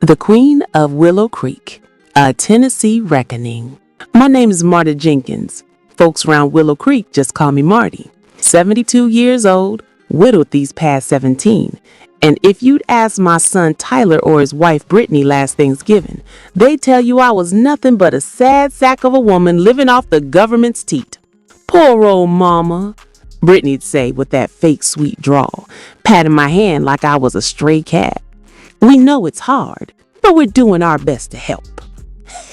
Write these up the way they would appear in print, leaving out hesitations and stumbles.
The Queen of Willow Creek, a Tennessee reckoning. My name is Marty Jenkins. Folks around Willow Creek just call me Marty. 72 years old, widowed these past 17. And if you'd ask my son Tyler or his wife Brittany last Thanksgiving, they'd tell you I was nothing but a sad sack of a woman living off the government's teat. Poor old mama, Brittany'd say with that fake sweet drawl, patting my hand like I was a stray cat. We know it's hard, but we're doing our best to help.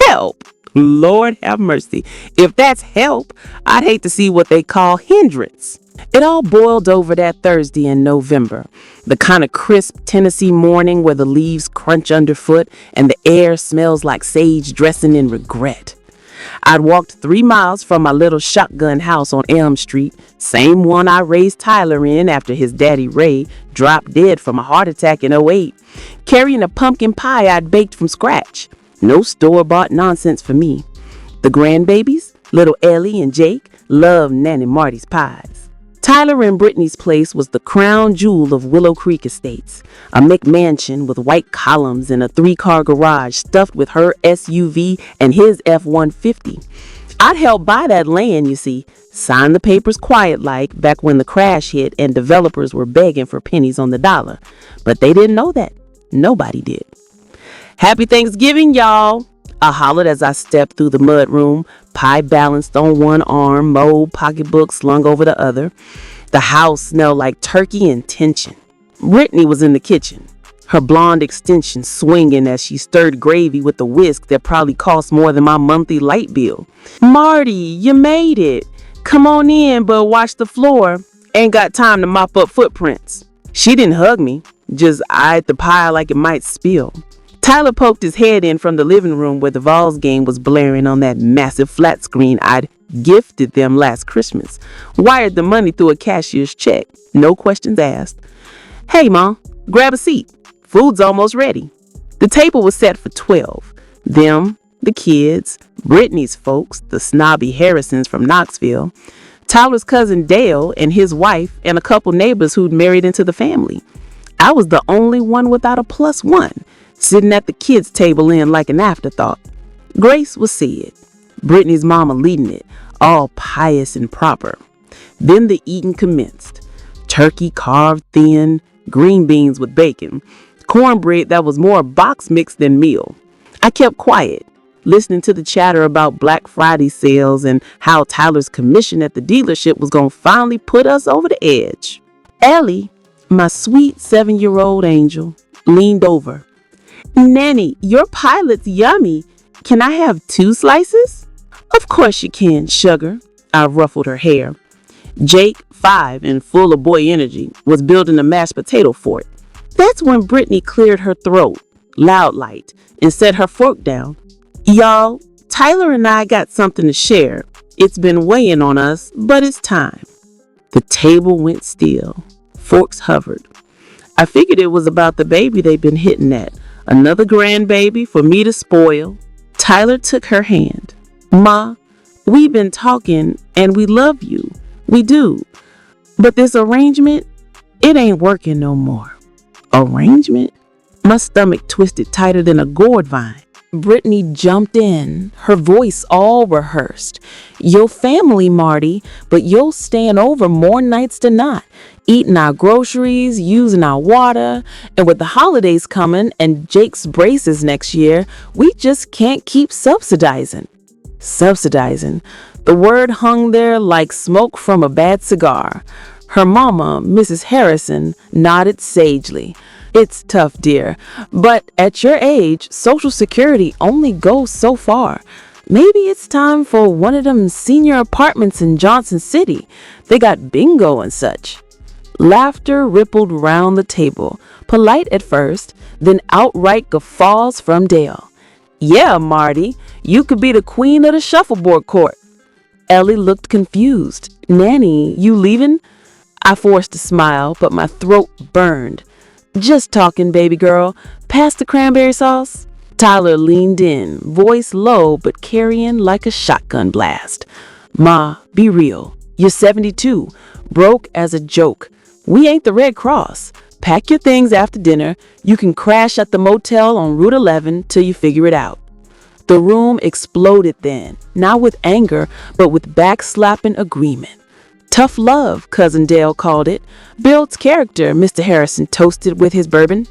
Help? Lord have mercy. If that's help, I'd hate to see what they call hindrance. It all boiled over that Thursday in November, the kind of crisp Tennessee morning where the leaves crunch underfoot and the air smells like sage dressing in regret. I'd walked 3 miles from my little shotgun house on Elm Street, same one I raised Tyler in after his daddy Ray dropped dead from a heart attack in '08, carrying a pumpkin pie I'd baked from scratch. No store-bought nonsense for me. The grandbabies, little Ellie and Jake, loved Nanny Marty's pies. Tyler and Brittany's place was the crown jewel of Willow Creek Estates, a McMansion with white columns and a 3-car garage stuffed with her SUV and his F-150. I'd helped buy that land, you see, signed the papers quiet-like back when the crash hit and developers were begging for pennies on the dollar. But they didn't know that. Nobody did. Happy Thanksgiving, y'all! I hollered as I stepped through the mudroom, pie balanced on one arm, my old pocketbook slung over the other. The house smelled like turkey and tension. Brittany was in the kitchen, her blonde extension swinging as she stirred gravy with a whisk that probably cost more than my monthly light bill. Marty, you made it. Come on in, but watch the floor. Ain't got time to mop up footprints. She didn't hug me, just eyed the pie like it might spill. Tyler poked his head in from the living room where the Vols game was blaring on that massive flat screen I'd gifted them last Christmas. Wired the money through a cashier's check. No questions asked. Hey, Mom, grab a seat. Food's almost ready. The table was set for 12. Them, the kids, Brittany's folks, the snobby Harrisons from Knoxville, Tyler's cousin Dale and his wife, and a couple neighbors who'd married into the family. I was the only one without a +1. Sitting at the kids' table in like an afterthought. Grace was said, Brittany's mama leading it, all pious and proper. Then the eating commenced. Turkey carved thin, green beans with bacon, cornbread that was more box mix than meal. I kept quiet, listening to the chatter about Black Friday sales and how Tyler's commission at the dealership was going to finally put us over the edge. Ellie, my sweet 7-year-old angel, leaned over. Nanny, your pie looks yummy. Can I have 2 slices? Of course you can, sugar. I ruffled her hair. Jake, 5 and full of boy energy, was building a mashed potato fort. That's when Brittany cleared her throat, loud light, and set her fork down. Y'all, Tyler and I got something to share. It's been weighing on us, but it's time. The table went still. Forks hovered. I figured it was about the baby they'd been hitting at. Another grandbaby for me to spoil. Tyler took her hand. Ma, we've been talking and we love you. We do. But this arrangement, it ain't working no more. Arrangement? My stomach twisted tighter than a gourd vine. Brittany jumped in, her voice all rehearsed. Your family, Marty, but you'll stand over more nights than not, eating our groceries, using our water, and with the holidays coming and Jake's braces next year, we just can't keep subsidizing. Subsidizing. The word hung there like smoke from a bad cigar. Her mama, Mrs. Harrison, nodded sagely. It's tough, dear, but at your age, Social Security only goes so far. Maybe it's time for one of them senior apartments in Johnson City. They got bingo and such. Laughter rippled round the table, polite at first, then outright guffaws from Dale. Yeah, Marty, you could be the queen of the shuffleboard court. Ellie looked confused. Nanny, you leaving? I forced a smile, but my throat burned. Just talking, baby girl. Pass the cranberry sauce. Tyler leaned in, voice low but carrying like a shotgun blast. Ma, be real. You're 72, broke as a joke. We ain't the Red Cross. Pack your things after dinner. You can crash at the motel on Route 11 till you figure it out. The room exploded then, not with anger, but with backslapping agreement. Tough love, Cousin Dale called it. Builds character, Mr. Harrison toasted with his bourbon.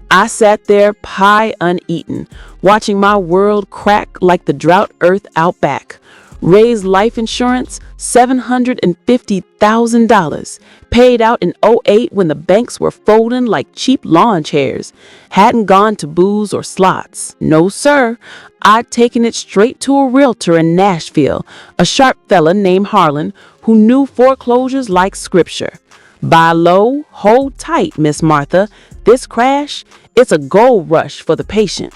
I sat there, pie uneaten, watching my world crack like the drought earth out back. Raised life insurance, $750,000. Paid out in '08 when the banks were folding like cheap lawn chairs. Hadn't gone to booze or slots. No, sir. I'd taken it straight to a realtor in Nashville, a sharp fella named Harlan, who knew foreclosures like scripture. Buy low, hold tight, Miss Martha. This crash, it's a gold rush for the patient.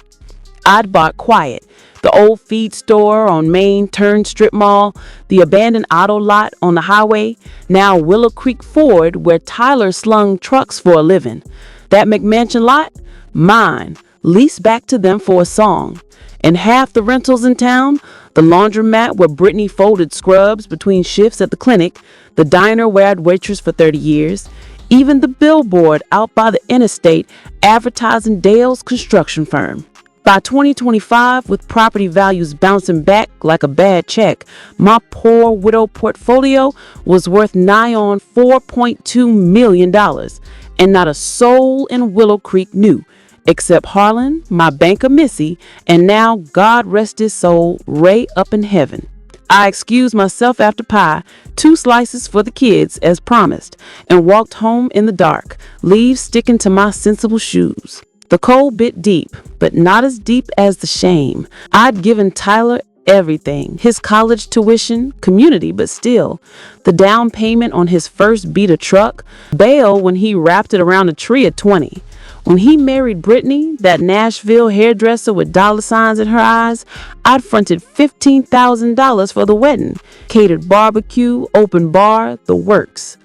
I'd bought quiet. The old feed store on Main turned strip mall, the abandoned auto lot on the highway, now Willow Creek Ford where Tyler slung trucks for a living. That McMansion lot? Mine, leased back to them for a song. And half the rentals in town, the laundromat where Brittany folded scrubs between shifts at the clinic, the diner where I'd waitress for 30 years, even the billboard out by the interstate advertising Dale's construction firm. By 2025, with property values bouncing back like a bad check, my poor widow portfolio was worth nigh on $4.2 million, and not a soul in Willow Creek knew, except Harlan, my banker Missy, and now, God rest his soul, Ray up in heaven. I excused myself after pie, 2 slices for the kids as promised, and walked home in the dark, leaves sticking to my sensible shoes. The cold bit deep, but not as deep as the shame. I'd given Tyler everything, his college tuition, community, but still. The down payment on his first beat of truck, bail when he wrapped it around a tree at 20. When he married Brittany, that Nashville hairdresser with dollar signs in her eyes, I'd fronted $15,000 for the wedding. Catered barbecue, open bar, the works.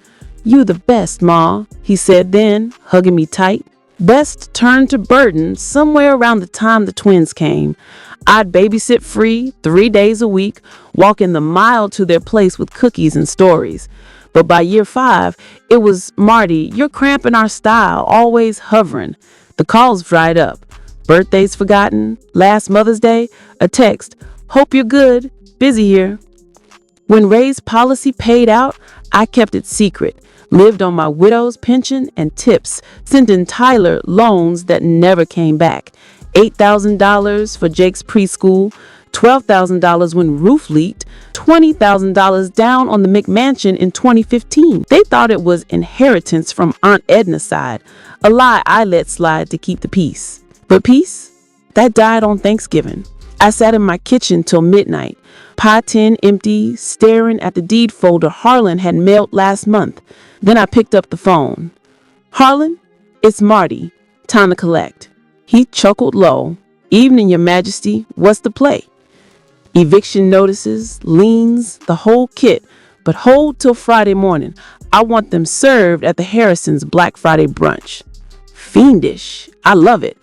You the best, Ma, he said then, hugging me tight. Best turned to burden somewhere around the time the twins came. I'd babysit free 3 days a week, walking the mile to their place with cookies and stories. But by year 5, it was, Marty, you're cramping our style, always hovering. The calls dried up. Birthdays forgotten. Last Mother's Day, a text. Hope you're good. Busy here. When Ray's policy paid out, I kept it secret. Lived on my widow's pension and tips, sending Tyler loans that never came back. $8,000 for Jake's preschool, $12,000 when roof leaked, $20,000 down on the McMansion in 2015. They thought it was inheritance from Aunt Edna's side, a lie I let slide to keep the peace. But peace? That died on Thanksgiving. I sat in my kitchen till midnight, pie tin empty, staring at the deed folder Harlan had mailed last month. Then I picked up the phone. Harlan, it's Marty. Time to collect. He chuckled low. Evening, Your Majesty. What's the play? Eviction notices, liens, the whole kit. But hold till Friday morning. I want them served at the Harrisons' Black Friday brunch. Fiendish. I love it.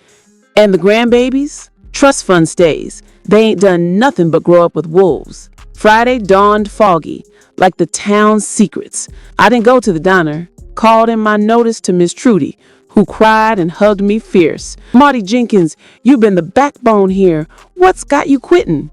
And the grandbabies? Trust fund stays. They ain't done nothing but grow up with wolves. Friday dawned foggy, like the town's secrets. I didn't go to the diner. Called in my notice to Miss Trudy, who cried and hugged me fierce. Marty Jenkins, you've been the backbone here. What's got you quitting?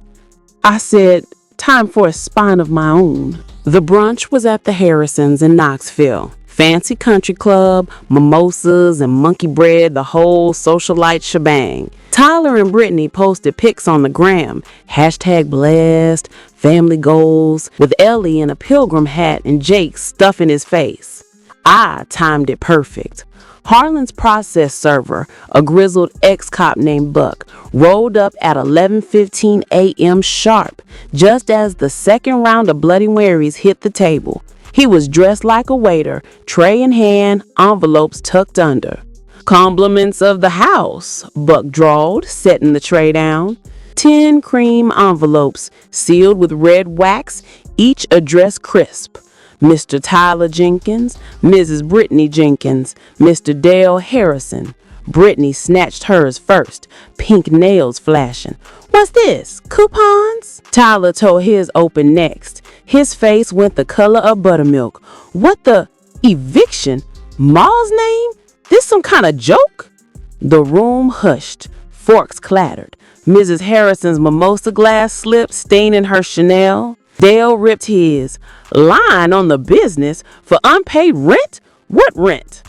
I said, time for a spine of my own. The brunch was at the Harrisons in Knoxville. Fancy country club, mimosas and monkey bread, the whole socialite shebang. Tyler and Brittany posted pics on the gram, #blessed, family goals, with Ellie in a pilgrim hat and Jake stuffing his face. I timed it perfect. Harlan's process server, a grizzled ex-cop named Buck, rolled up at 11:15 a.m. sharp, just as the second round of Bloody Marys hit the table. He was dressed like a waiter, tray in hand, envelopes tucked under. Compliments of the house, Buck drawled, setting the tray down. 10 cream envelopes, sealed with red wax, each addressed crisp. Mr. Tyler Jenkins, Mrs. Brittany Jenkins, Mr. Dale Harrison. Brittany snatched hers first, pink nails flashing. What's this? Coupons? Tyler tore his open next. His face went the color of buttermilk. What the? Eviction? Ma's name? This some kind of joke? The room hushed. Forks clattered. Mrs. Harrison's mimosa glass slipped, staining her Chanel. Dale ripped his. Line on the business for unpaid rent? What rent?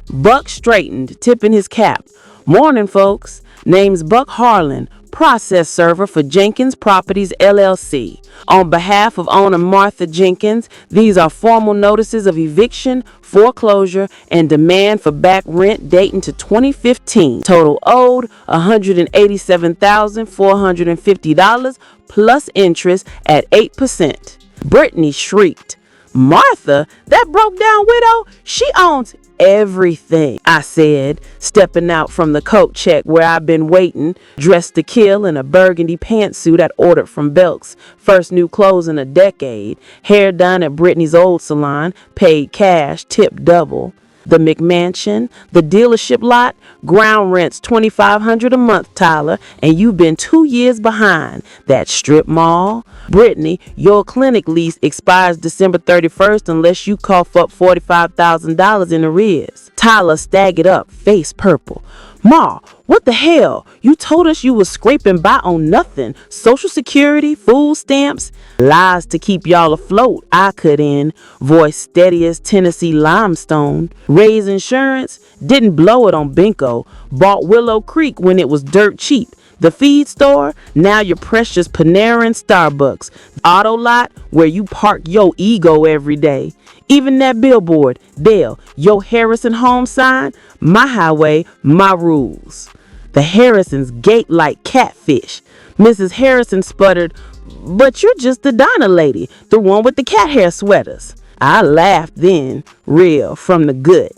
Buck straightened, tipping his cap. Morning, folks. Name's Buck Harlan, process server for Jenkins Properties, LLC. On behalf of owner Martha Jenkins, these are formal notices of eviction, foreclosure, and demand for back rent dating to 2015. Total owed $187,450 plus interest at 8%. Brittany shrieked. Martha, that broke down widow, she owns everything, I said, stepping out from the coat check where I'd been waiting, dressed to kill in a burgundy pantsuit I'd ordered from Belk's, first new clothes in a decade, hair done at Brittany's old salon, paid cash, tipped double. The McMansion, the dealership lot, ground rent's $2,500 a month, Tyler, and you've been 2 years behind. That strip mall. Brittany, your clinic lease expires December 31st unless you cough up $45,000 in arrears. Tyler staggered up, face purple. Ma, what the hell? You told us you was scraping by on nothing. Social Security, food stamps. Lies to keep y'all afloat, I cut in, voice steady as Tennessee limestone. Raise insurance, didn't blow it on Binko. Bought Willow Creek when it was dirt cheap. The feed store, now your precious Panera and Starbucks. Auto lot, where you park your ego every day. Even that billboard, Dale, your Harrison home sign, my highway, my rules. The Harrisons gate like catfish. Mrs. Harrison sputtered, but you're just the Donna lady, the one with the cat hair sweaters. I laughed then, real, from the gut.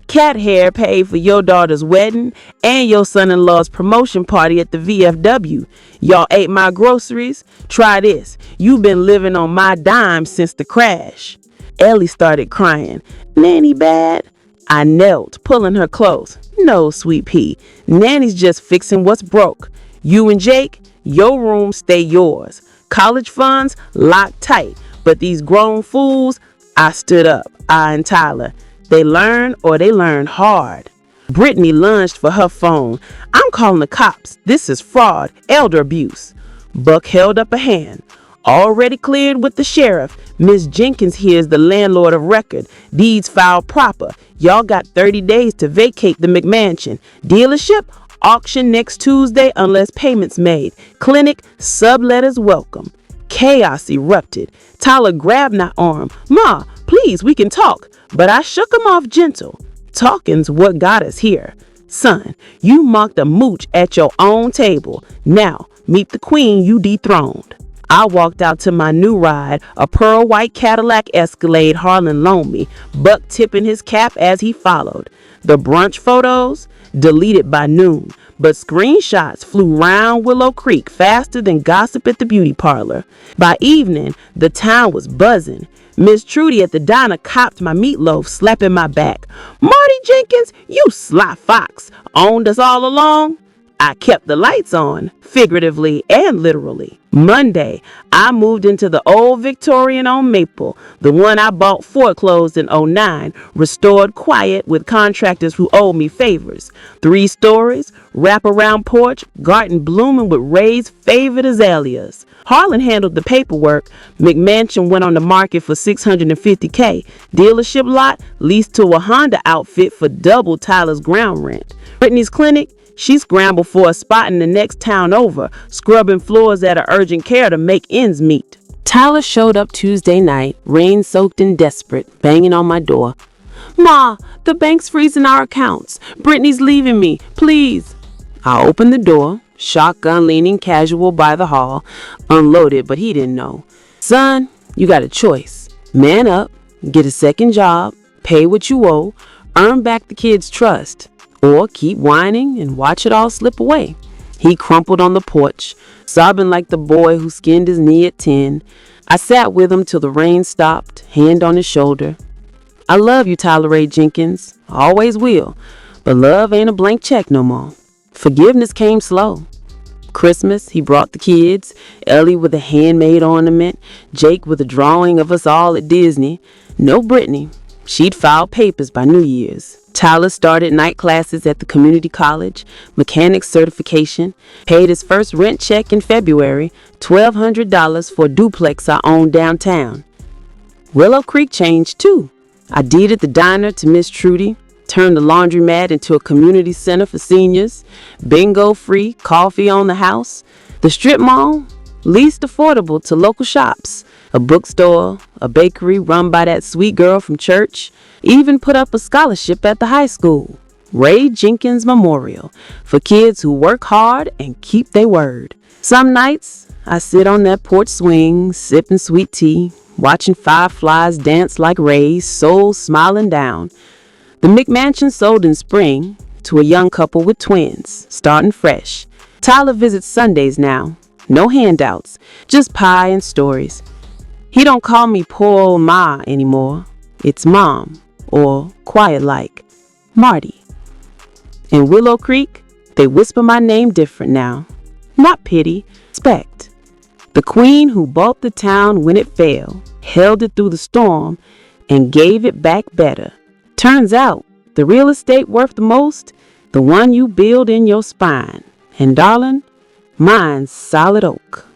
Cat hair paid for your daughter's wedding and your son-in-law's promotion party at the VFW. Y'all ate my groceries? Try this. You've been living on my dime since the crash. Ellie started crying. Nanny bad? I knelt, pulling her close. No, sweet pea. Nanny's just fixing what's broke. You and Jake, your room stay yours. College funds locked tight. But these grown fools, I stood up, I and Tyler. They learn or they learn hard. Brittany lunged for her phone. I'm calling the cops. This is fraud, elder abuse. Buck held up a hand. Already cleared with the sheriff. Miss Jenkins here is the landlord of record. Deeds filed proper. Y'all got 30 days to vacate the McMansion. Dealership, auction next Tuesday unless payments made. Clinic, subletters welcome. Chaos erupted. Tyler grabbed my arm. Ma, please, we can talk. But I shook him off gentle. Talking's what got us here. Son, you mocked a mooch at your own table. Now, meet the queen you dethroned. I walked out to my new ride, a pearl white Cadillac Escalade Harlan loaned me, Buck tipping his cap as he followed. The brunch photos, deleted by noon, but screenshots flew round Willow Creek faster than gossip at the beauty parlor. By evening, the town was buzzing. Miss Trudy at the diner copped my meatloaf, slapping my back. Marty Jenkins, you sly fox, owned us all along. I kept the lights on, figuratively and literally. Monday, I moved into the old Victorian on Maple, the one I bought foreclosed in '09, restored quiet with contractors who owed me favors. 3 stories, wraparound porch, garden blooming with raised favorite azaleas. Harlan handled the paperwork. McMansion went on the market for $650K. Dealership lot leased to a Honda outfit for double Tyler's ground rent. Brittany's clinic, she scrambled for a spot in the next town over, scrubbing floors at an urgent care to make ends meet. Tyler showed up Tuesday night, rain-soaked and desperate, banging on my door. Ma, the bank's freezing our accounts. Brittany's leaving me, please. I opened the door, shotgun leaning casual by the hall, unloaded, but he didn't know. Son, you got a choice. Man up, get a second job, pay what you owe, earn back the kid's trust. Or keep whining and watch it all slip away. He crumpled on the porch, sobbing like the boy who skinned his knee at 10. I sat with him till the rain stopped, hand on his shoulder. I love you, Tyler A. Jenkins. I always will. But love ain't a blank check no more. Forgiveness came slow. Christmas, he brought the kids, Ellie with a handmade ornament, Jake with a drawing of us all at Disney. No Brittany. She'd filed papers by New Year's. Tyler started night classes at the community college, mechanics certification, paid his first rent check in February, $1,200 for a duplex I owned downtown. Willow Creek changed too. I deeded the diner to Miss Trudy, turned the laundromat into a community center for seniors, bingo free, coffee on the house. The strip mall, least affordable to local shops, a bookstore, a bakery run by that sweet girl from church, even put up a scholarship at the high school, Ray Jenkins Memorial, for kids who work hard and keep their word. Some nights, I sit on that porch swing, sipping sweet tea, watching fireflies dance like rays, souls smiling down. The McMansion sold in spring to a young couple with twins, starting fresh. Tyler visits Sundays now. No handouts, just pie and stories. He don't call me poor old Ma anymore. It's Mom, or quiet like Marty. In Willow Creek, they whisper my name different now. Not pity, respect. The queen who bought the town when it fell, held it through the storm, and gave it back better. Turns out, the real estate worth the most, the one you build in your spine. And darling, mine's solid oak.